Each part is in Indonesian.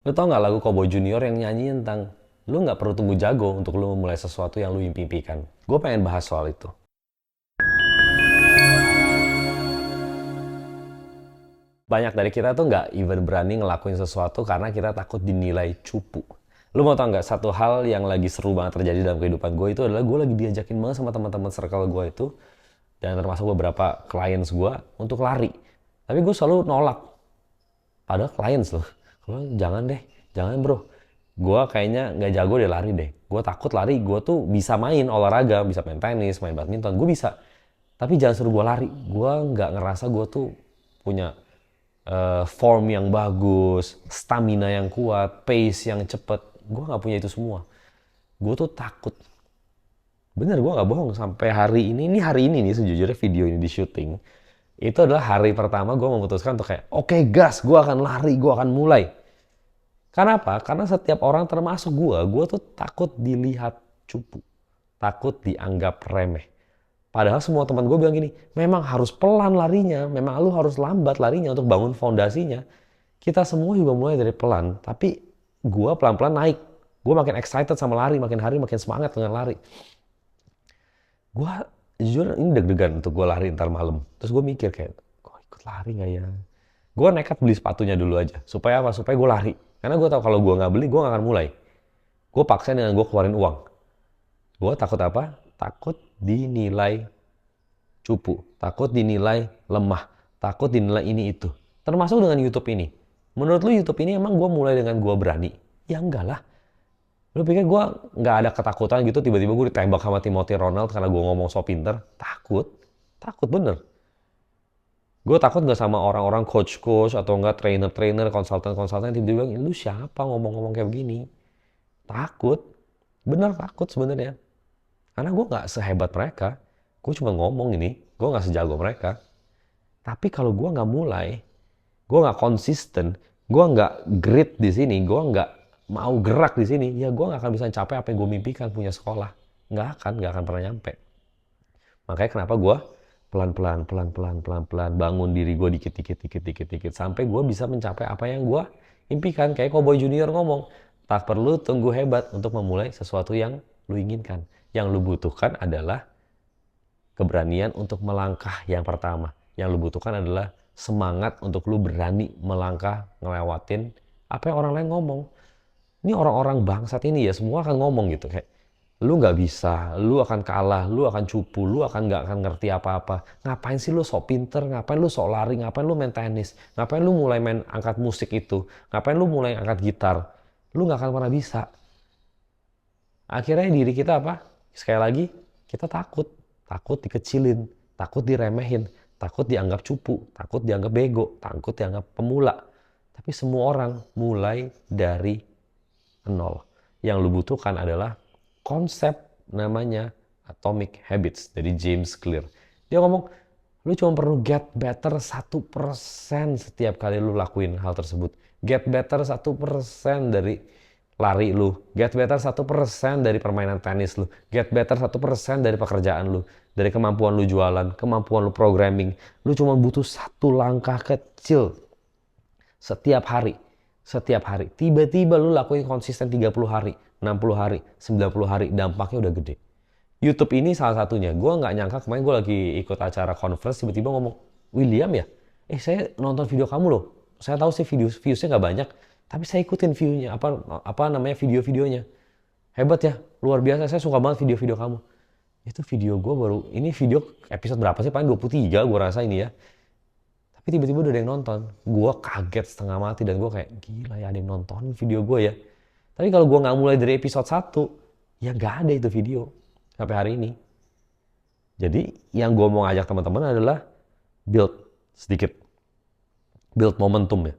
Lu tau nggak lagu Cowboy Junior yang nyanyi tentang lu nggak perlu tunggu jago untuk lu memulai sesuatu yang lu impikan? Gue pengen bahas soal itu. Banyak dari kita tuh nggak even berani ngelakuin sesuatu karena kita takut dinilai cupu. Lu mau tau nggak satu hal yang lagi seru banget terjadi dalam kehidupan gue itu adalah gue lagi diajakin banget sama teman-teman circle gue itu dan termasuk beberapa clients gue untuk lari. Tapi gue selalu nolak. Padahal clients loh. Gue jangan deh, jangan bro. Gue kayaknya nggak jago deh lari deh. Gue takut lari, gue tuh bisa main olahraga, bisa main tenis, main badminton, gue bisa. Tapi jangan suruh gue lari. Gue nggak ngerasa gue tuh punya form yang bagus, stamina yang kuat, pace yang cepet. Gue nggak punya itu semua. Gue tuh takut. Bener, gue nggak bohong. Sampai ini hari ini nih sejujurnya video ini di syuting. Itu adalah hari pertama gue memutuskan untuk kayak, oke gas, gue akan lari, gue akan mulai. Karena apa? Karena setiap orang termasuk gue tuh takut dilihat cupu. Takut dianggap remeh. Padahal semua teman gue bilang gini, memang harus pelan larinya, memang lu harus lambat larinya untuk bangun fondasinya. Kita semua juga mulai dari pelan, tapi gue pelan-pelan naik. Gue makin excited sama lari, makin hari makin semangat dengan lari. Gue jujur ini deg-degan untuk gue lari ntar malam. Terus gue mikir kayak, gue ikut lari gak ya? Gue nekat beli sepatunya dulu aja. Supaya apa? Supaya gue lari. Karena gue tahu kalau gue nggak beli, gue nggak akan mulai. Gue paksain dengan gue keluarin uang. Gue takut apa? Takut dinilai cupu. Takut dinilai lemah. Takut dinilai ini itu. Termasuk dengan YouTube ini. Menurut lu YouTube ini emang gue mulai dengan gue berani? Ya enggak lah. Lu pikir gue nggak ada ketakutan gitu tiba-tiba gue ditembak sama Timothy Ronald karena gue ngomong so pinter? Takut. Takut bener. Gue takut nggak sama orang-orang coach-coach atau enggak trainer-trainer, konsultan-konsultan yang tiba-tiba bilang, lu siapa ngomong-ngomong kayak begini? Takut. Bener takut sebenarnya. Karena gue nggak sehebat mereka. Gue cuma ngomong ini, gue nggak sejago mereka. Tapi kalau gue nggak mulai, gue nggak konsisten, gue nggak grit di sini, gue nggak mau gerak di sini, ya gue nggak akan bisa capai apa yang gue mimpikan punya sekolah. Nggak akan pernah nyampe. Makanya kenapa gue pelan-pelan, pelan-pelan, pelan-pelan bangun diri gue dikit-dikit sampai gue bisa mencapai apa yang gue impikan. Kayak Cowboy Junior ngomong, tak perlu tunggu hebat untuk memulai sesuatu yang lu inginkan. Yang lu butuhkan adalah keberanian untuk melangkah yang pertama. Yang lu butuhkan adalah semangat untuk lu berani melangkah ngelewatin apa yang orang lain ngomong. Ini orang-orang bangsat ini ya semua akan ngomong gitu kayak lu nggak bisa, lu akan kalah, lu akan cupu, lu akan nggak akan ngerti apa-apa. Ngapain sih lu sok pinter, ngapain lu sok lari, ngapain lu main tenis, ngapain lu mulai main angkat musik itu, ngapain lu mulai angkat gitar. Lu nggak akan pernah bisa. Akhirnya diri kita apa? Sekali lagi, kita takut. Takut dikecilin, takut diremehin, takut dianggap cupu, takut dianggap bego, takut dianggap pemula. Tapi semua orang mulai dari nol. Yang lu butuhkan adalah konsep namanya Atomic Habits dari James Clear. Dia ngomong, lu cuma perlu get better 1% setiap kali lu lakuin hal tersebut. Get better 1% dari lari lu. Get better 1% dari permainan tenis lu. Get better 1% dari pekerjaan lu. Dari kemampuan lu jualan, kemampuan lu programming. Lu cuma butuh satu langkah kecil setiap hari. Setiap hari. Tiba-tiba lu lakuin konsisten 30 hari, 60 hari, 90 hari. Dampaknya udah gede. YouTube ini salah satunya. Gue nggak nyangka kemarin gue lagi ikut acara conference tiba-tiba ngomong, William ya? Saya nonton video kamu loh. Saya tahu sih viewsnya nggak banyak, tapi saya ikutin viewnya apa namanya video-videonya. Hebat ya, luar biasa. Saya suka banget video-video kamu. Itu video gue baru, ini video episode berapa sih? Paling 23 gue rasa ini ya. Tapi tiba-tiba udah ada yang nonton. Gue kaget setengah mati dan gue kayak, gila ya ada yang nonton video gue ya. Tapi kalau gue nggak mulai dari episode 1, ya nggak ada itu video sampai hari ini. Jadi yang gue mau ngajak teman-teman adalah build sedikit. Build momentum ya.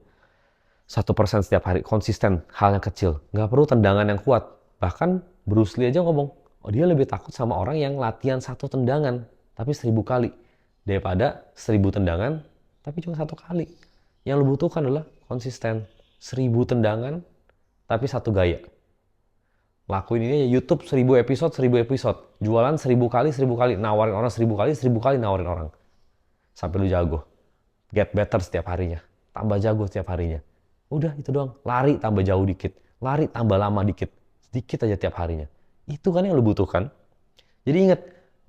1% setiap hari, konsisten, hal yang kecil. Nggak perlu tendangan yang kuat. Bahkan Bruce Lee aja ngomong, oh dia lebih takut sama orang yang latihan 1 tendangan, tapi 1000 kali. Daripada 1000 tendangan, tapi cuma 1 kali. Yang lo butuhkan adalah konsisten. 1000 tendangan, tapi 1 gaya. Lakuin ini aja, YouTube 1000 episode, 1000 episode. Jualan 1000 kali, 1000 kali. Nawarin orang 1000 kali, 1000 kali nawarin orang. Sampai lu jago. Get better setiap harinya. Tambah jago setiap harinya. Udah itu doang. Lari tambah jauh dikit. Lari tambah lama dikit. Sedikit aja tiap harinya. Itu kan yang lu butuhkan. Jadi ingat,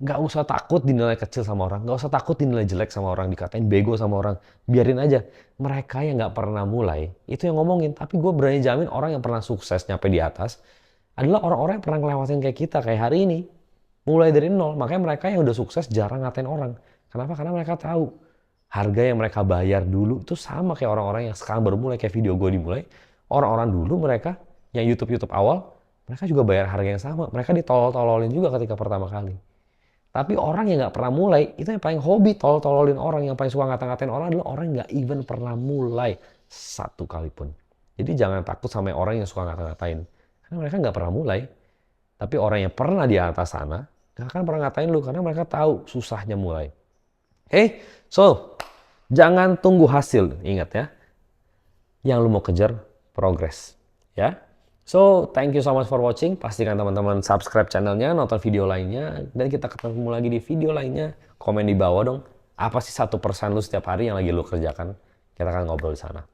nggak usah takut dinilai kecil sama orang. Nggak usah takut dinilai jelek sama orang. Dikatain bego sama orang. Biarin aja. Mereka yang nggak pernah mulai, itu yang ngomongin. Tapi gue berani jamin orang yang pernah sukses nyampe di atas, adalah orang-orang yang pernah ngelewatin kayak kita. Kayak hari ini. Mulai dari nol. Makanya mereka yang udah sukses jarang ngatain orang. Kenapa? Karena mereka tahu harga yang mereka bayar dulu itu sama kayak orang-orang yang sekarang baru mulai, kayak video gue dimulai. Orang-orang dulu mereka yang YouTube awal, mereka juga bayar harga yang sama. Mereka ditolol-tololin juga ketika pertama kali. Tapi orang yang nggak pernah mulai, itu yang paling hobi tolol-tololin orang. Yang paling suka ngata-ngatain orang adalah orang yang nggak even pernah mulai satu kali pun. Jadi jangan takut sama orang yang suka ngata-ngatain. Karena mereka nggak pernah mulai. Tapi orang yang pernah di atas sana, nggak akan pernah ngatain lu. Karena mereka tahu susahnya mulai. So, jangan tunggu hasil, ingat ya. Yang lu mau kejar, progress. Ya. So, thank you so much for watching. Pastikan teman-teman subscribe channelnya, nonton video lainnya. Dan kita ketemu lagi di video lainnya. Komen di bawah dong. Apa sih 1% lu setiap hari yang lagi lu kerjakan? Kita akan ngobrol di sana.